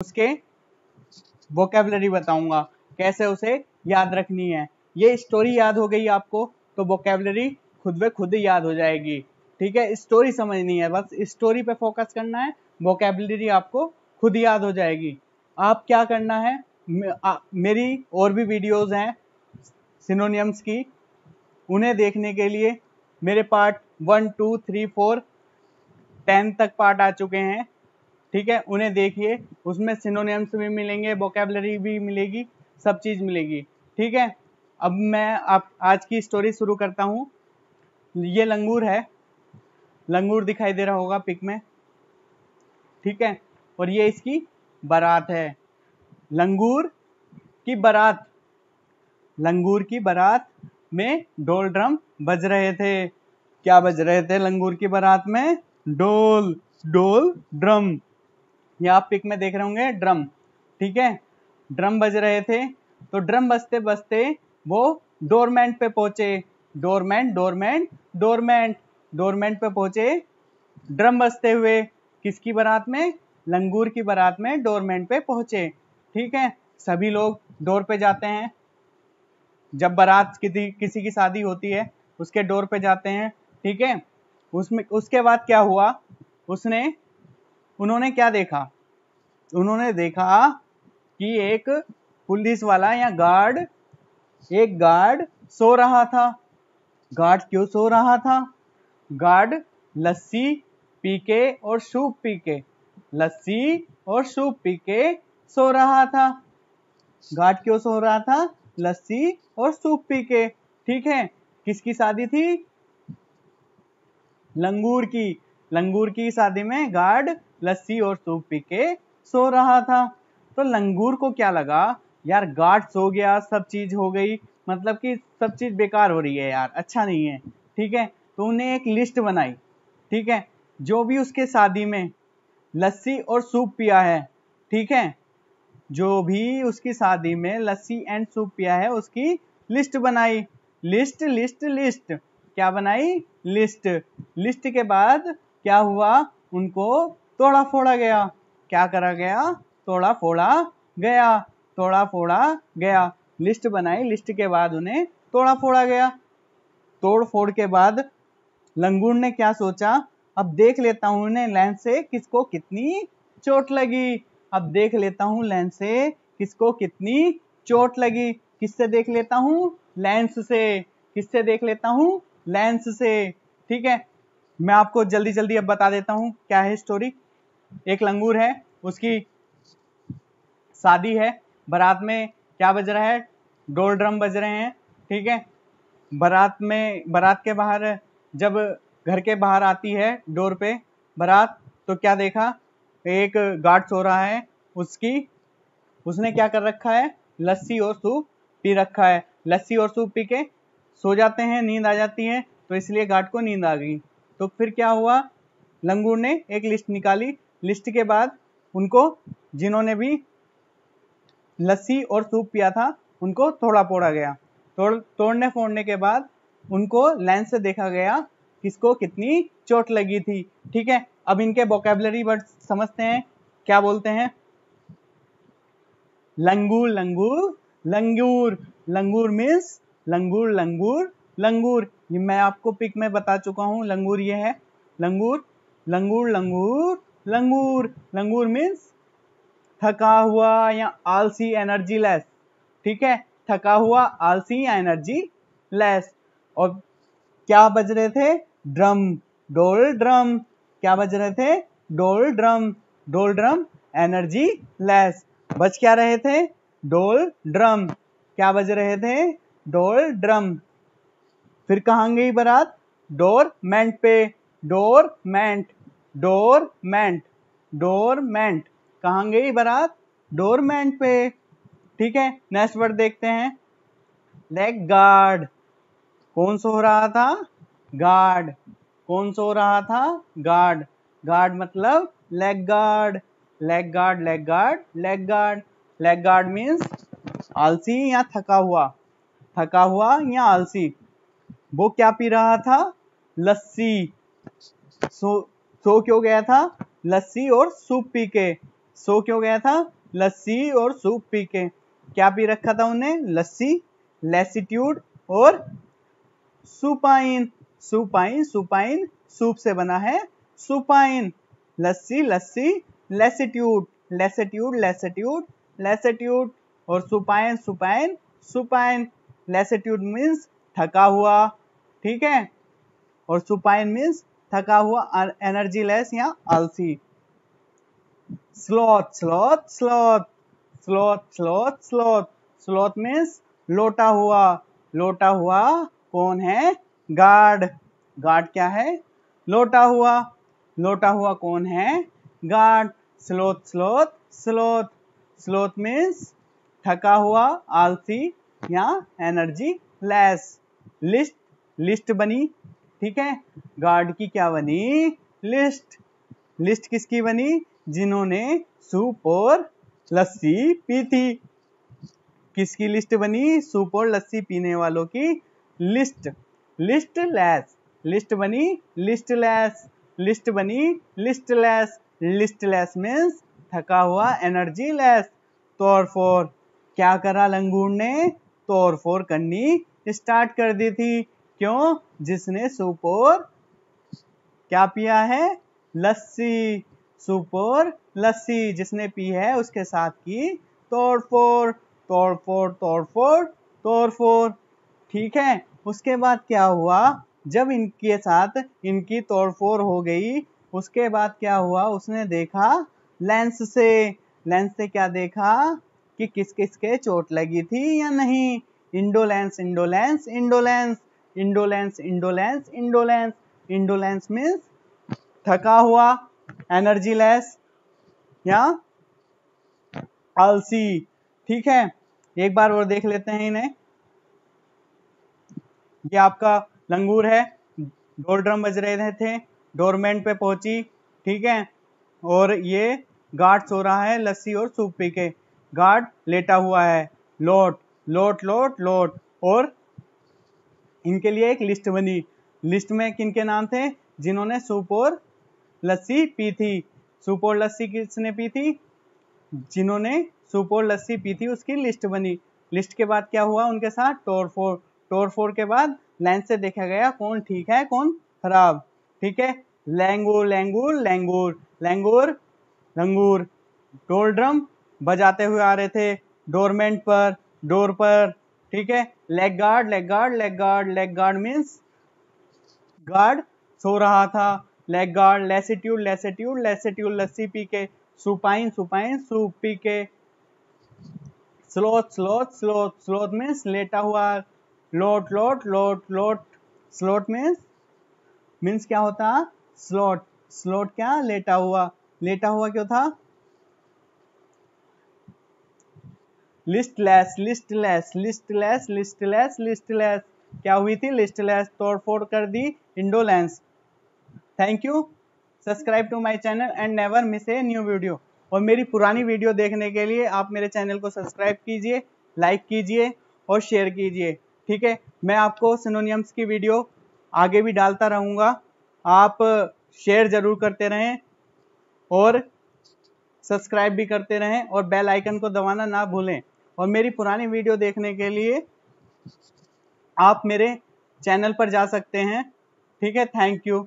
उसके वोकेबलरी बताऊंगा कैसे उसे याद रखनी है। ये स्टोरी याद हो गई आपको तो वोकेबलरी खुद ब खुद याद हो जाएगी। ठीक है, स्टोरी समझनी है, बस स्टोरी पे फोकस करना है, वोकेबलरी आपको खुद याद हो जाएगी। आप क्या करना है, मेरी और भी वीडियोस हैं सिनोनिम्स की, उन्हें देखने के लिए मेरे पार्ट 1 2 3 4 10 तक पार्ट आ चुके हैं। ठीक है, उन्हें देखिए, उसमें सिनोनिम्स भी मिलेंगे, वोकेबलरी भी मिलेगी, सब चीज मिलेगी। ठीक है, अब मैं आज की स्टोरी शुरू करता हूँ। ये लंगूर है, लंगूर दिखाई दे रहा होगा पिक में। ठीक है, और ये इसकी बारात है, लंगूर की बारात। लंगूर की बारात में ढोल ड्रम बज रहे थे। क्या बज रहे थे लंगूर की बारात में? ढोल, ढोल ड्रम। ये आप पिक में देख रहे होंगे ड्रम। ठीक है, ड्रम बज रहे थे। तो ड्रम बजते बजते वो डोरमेंट पे पहुंचे। डोरमेंट, डोरमेंट, डोरमेंट, डोरमेंट पे पहुंचे ड्रम बजते हुए। किसकी बारात में? लंगूर की बारात में डोरमेंट पे पहुंचे। ठीक है, सभी लोग डोर पे जाते हैं। जब बारात किसी की शादी होती है उसके डोर पे जाते हैं। ठीक है, उसमें उसके बाद क्या हुआ, उन्होंने क्या देखा? उन्होंने देखा कि एक पुलिस वाला या एक गार्ड सो रहा था। गार्ड क्यों सो रहा था? गार्ड लस्सी पी के और सूप पी के, लस्सी और सूप पी के सो रहा था। गार्ड क्यों सो रहा था? लस्सी और सूप पी के। ठीक है, किसकी शादी थी? लंगूर की। लंगूर की शादी में गार्ड लस्सी और सूप पी के सो रहा था। तो लंगूर को क्या लगा, यार गार्ड सो गया, सब चीज हो गई, मतलब कि सब चीज बेकार हो रही है यार, अच्छा नहीं है। ठीक है, तो उन्हें एक लिस्ट बनाई। ठीक है, जो भी उसके शादी में लस्सी और सूप पिया है, ठीक है, जो भी उसकी शादी में लस्सी एंड सूप पिया है उसकी लिस्ट बनाई। List, list, list. क्या बनाई? लिस्ट। लिस्ट के बाद क्या हुआ, उनको तोड़ा फोड़ा गया। क्या करा गया? तोड़ा फोड़ा गया, तोड़ा फोड़ा गया। लिस्ट बनाई, लिस्ट के बाद उन्हें तोड़ा फोड़ा गया। तोड़ फोड़ के बाद लंगूर ने क्या सोचा, अब देख लेता हूं उन्हें लेंस से किसको कितनी चोट लगी। अब देख लेता हूं लेंस से किसको कितनी चोट लगी। किससे देख लेता हूं? लेंस से। किससे देख लेता हूं? लेंस से। ठीक है, मैं आपको जल्दी जल्दी अब बता देता हूं क्या है स्टोरी। एक लंगूर है, उसकी शादी है, बारात में क्या बज रहा है? ढोल ड्रम बज रहे हैं। ठीक है, बारात के बाहर, जब घर के बाहर आती है डोर पे बारात, तो क्या देखा, एक गार्ड सो रहा है। उसने क्या कर रखा है? लस्सी और सूप पी रखा है। लस्सी और सूप पी के सो जाते हैं, नींद आ जाती है, तो इसलिए गार्ड को नींद आ गई। तो फिर क्या हुआ, लंगूर ने एक लिस्ट निकाली। लिस्ट के बाद उनको, जिन्होंने भी लस्सी और सूप पिया था, उनको तोड़ा फोड़ा गया। तोड़ने फोड़ने के बाद उनको लेंस से देखा गया किसको कितनी चोट लगी थी। ठीक है, अब इनके वोकेबलरी वर्ड समझते हैं, क्या बोलते हैं। लंगूर, लंगूर, लंगूर। लंगूर मीन्स लंगूर, लंगूर, लंगूर। ये मैं आपको पिक में बता चुका हूं, लंगूर ये है। लंगूर, लंगूर, लंगूर, लंगूर। लंगूर मीन्स थका हुआ या आलसी, एनर्जी लेस। ठीक है, थका हुआ, आलसी या एनर्जी लेस। और क्या बज रहे थे? ड्रम, डोल ड्रम। क्या बज रहे थे? डोल ड्रम, डोल ड्रम, एनर्जी लेस। बज क्या रहे थे? डोल ड्रम। क्या बज रहे थे? डोल ड्रम। फिर कहाँ गई बारात? डोरमेंट पे। Dormant, dormant, dormant. कहाँ गई बारात? डोरमेंट पे। ठीक है, नेक्स्ट वर्ड देखते हैं, लेग गार्ड। कौन सो रहा था? गार्ड। कौन सो रहा था? गार्ड। गार्ड मतलब leg guard. Leg guard, leg guard, leg guard. Leg guard means आलसी या थका हुआ। थका हुआ या आलसी। वो क्या पी रहा था? लस्सी। सो क्यों गया था? लस्सी और सूप पी के। सो क्यों गया था? लस्सी और सूप पी के। क्या पी रखा था उन्हें? लस्सी, लैसिट्यूड और सुपाइन। सुपाइन, सुपाइन सूप से बना है सुपाइन। लस्सी, लस्सी, लैसिट्यूड, लैसिट्यूड, लैसिट्यूड, लैसिट्यूड और सुपाइन, सुपाइन, सुपाइन। लैसिट्यूड मीन्स थका हुआ, ठीक है, और सुपाइन मीन्स थका हुआ, एनर्जी लेस या आलसी। Sloth, sloth, sloth, sloth, sloth, sloth, sloth means लोटा हुआ। लोटा हुआ कौन है? गार्ड। गार्ड क्या है? लोटा हुआ। लोटा हुआ कौन है? Guard. Sloth, sloth, sloth, sloth means थका हुआ, आलसी या एनर्जी लेस। लिस्ट, लिस्ट बनी, ठीक है, गार्ड की क्या बनी? लिस्ट। लिस्ट किसकी बनी? जिन्होंने सूप और लस्सी पी थी। किसकी लिस्ट बनी? सूप और लस्सी पीने वालों की लिस्ट। लिस्ट लेस, लिस्ट बनी लिस्ट लेस, लिस्ट बनी list less. List less means थका हुआ, एनर्जी लेस। तोड़फोड़, क्या करा लंगूर ने? तोड़फोड़ करनी स्टार्ट कर दी थी। क्यों? जिसने सूप और क्या पिया है? लस्सी। सूप और लस्सी जिसने पी है उसके साथ की तोड़फोड़, तोड़फोड़, तोड़फोड़, तोड़फोड़, ठीक है। उसके बाद क्या हुआ? जब इनके साथ इनकी तोड़फोड़ हो गई, उसके बाद क्या हुआ? उसने देखा लेंस से। लेंस से क्या देखा कि किस किस के चोट लगी थी या नहीं। Indolence, indolence, indolence, indolence, indolence, indolence. Indolence means थका हुआ, एनर्जी लेस या आलसी, ठीक है। एक बार और देख लेते हैं इन्हें। ये आपका लंगूर है, डोर ड्रम बज रहे थे, डोरमेंट पे पहुंची, ठीक है, और ये गार्ड सो रहा है लस्सी और सूप पी के। गार्ड लेटा हुआ है। लोट, लोट, लोट, लोट, और इनके लिए एक लिस्ट बनी। लिस्ट में किनके नाम थे? जिन्होंने सूप और लस्सी पी थी। सूप और लस्सी किसने पी थी? जिन्होंने सूप और लस्सी पी थी उसकी लिस्ट बनी। लिस्ट के बाद क्या हुआ उनके साथ? तोड़फोड़। तोड़फोड़ के बाद लाइन से देखा गया कौन ठीक है कौन खराब, ठीक है। लैंगूर, लैंगूर, लैंगूर, लैंगूर, लंगूर डोर ड्रम बजाते हुए आ रहे थे डोरमेंट पर, डोर पर, ठीक है। Leg guard, leg guard, leg guard, leg guard means guard सो रहा था। Leg guard, lassitude, lassitude, lassitude lassi पी के। सुपाइन, सुपाइन सूप पी के। Sloth, sloth, sloth, sloth means लेटा हुआ। लोट, लोट, लोट, लोट, स्लोट मीन्स क्या होता? स्लोट। स्लोट क्या? लेटा हुआ। लेटा हुआ क्यों था? Listless, listless, listless, listless, listless, क्या हुई थी? लिस्टलेस। तोड़फोड़ कर दी indolence. Thank you. Subscribe to my channel and never miss a new video. और मेरी पुरानी वीडियो देखने के लिए आप मेरे चैनल को सब्सक्राइब कीजिए, लाइक कीजिए और शेयर कीजिए, ठीक है। मैं आपको सिनोनियम्स की वीडियो आगे भी डालता रहूँगा। आप शेयर जरूर करते रहें और सब्सक्राइब भी करते रहें और बेल आइकन को दबाना ना भूलें। और मेरी पुरानी वीडियो देखने के लिए आप मेरे चैनल पर जा सकते हैं, ठीक है। Thank you.